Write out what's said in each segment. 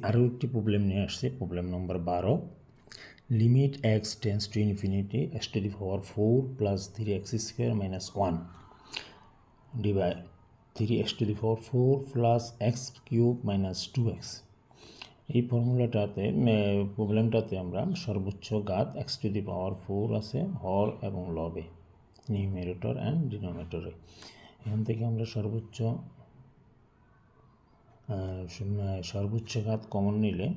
আরও একটি প্রবলেম নিয়ে আসছে, problem number 12। Limit x tends to infinity x to the power 4 plus 3x square minus 1 divide 3x to the power 4 plus x cube minus 2x। এই ফর্মুলাটাতে প্রবলেমটাতে আমরা সর্বোচ্চ ঘাত x to the power 4 আছে হর এবং লবে, নিউমেরেটর অ্যান্ড ডিনোমিনেটরে। এখান থেকে আমরা সর্বোচ্চ ঘাত কমন নিলে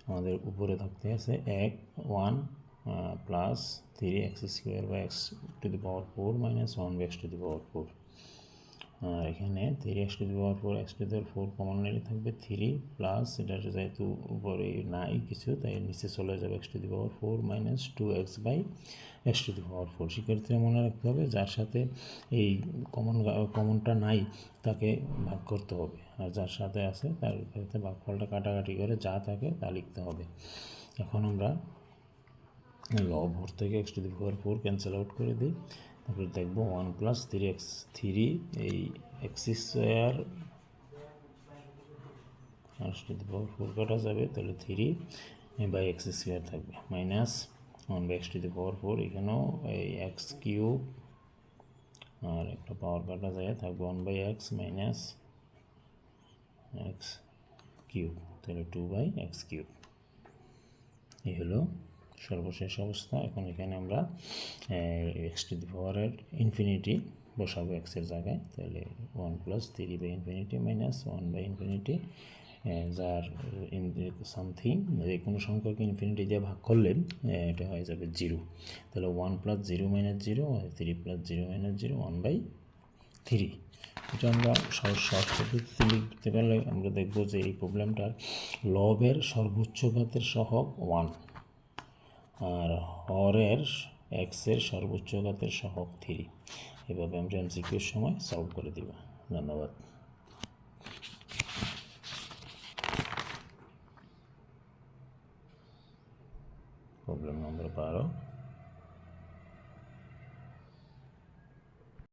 আমাদের উপরে থাকতে আছে 1 প্লাস 3x স্কোয়ার বা x to the power 4 minus 1 by x to the power 4। আর এখানে 3x to the power 4 x to the power 4 common নিলে থাকবে 3 প্লাস এটা যেহেতু উপরে নাই কিছু তাই নিচে চলে যাবে x to the power 4 minus 2x by x to the power 4। সেক্ষেত্রে মনে রাখতে হবে যার সাথে এই কমনটা নাই তাকে ভাগ করতে হবে, আর যার সাথে আছে তার ক্ষেত্রে ভাগফলটা কাটাকাটি করে যা থাকে তা লিখতে হবে। এখন আমরা লব হর থেকে x to the power 4 cancel out করে দিই, তারপরে দেখবো 1 প্লাস 3x 3 এই x square x to the power 4 কাটা যাবে, তাহলে 3 বাই এক্স স্কোয়ার থাকবে minus 1 by x to the power 4। এখানেও এই এক্স কিউব আর একটা পাওয়ার কাটা যায় থাকবে 1 by x minus x cube, তাহলে 2 বাই এক্স কিউব। এই হলো সর্বশেষ অবস্থা। এখন এখানে আমরা এক্স টু দি পাওয়ারের ইনফিনিটি বসাবো এক্সের জায়গায়, তাহলে 1 plus 3 by infinity minus 1 by infinity, যার সামথিং যে কোনো সংখ্যাকে ইনফিনিটি দিয়ে ভাগ করলে এটা হয়ে যাবে 0। তাহলে 1 plus 0 minus 0, 3 plus 0 minus 0, 1 by 3। এটা আমরা শর্ট পদ্ধতিতে লিখতে পারলে আমরা দেখব যে এই প্রবলেমটার লবের সর্বোচ্চ ঘাতের সহগ 1 আর হরের এক্সের সর্বোচ্চ ঘাতের সহগ 3। এভাবে আমরা এমসিকিউর সময় সলভ করে দিব। ধন্যবাদ। প্রবলেম নম্বর 12।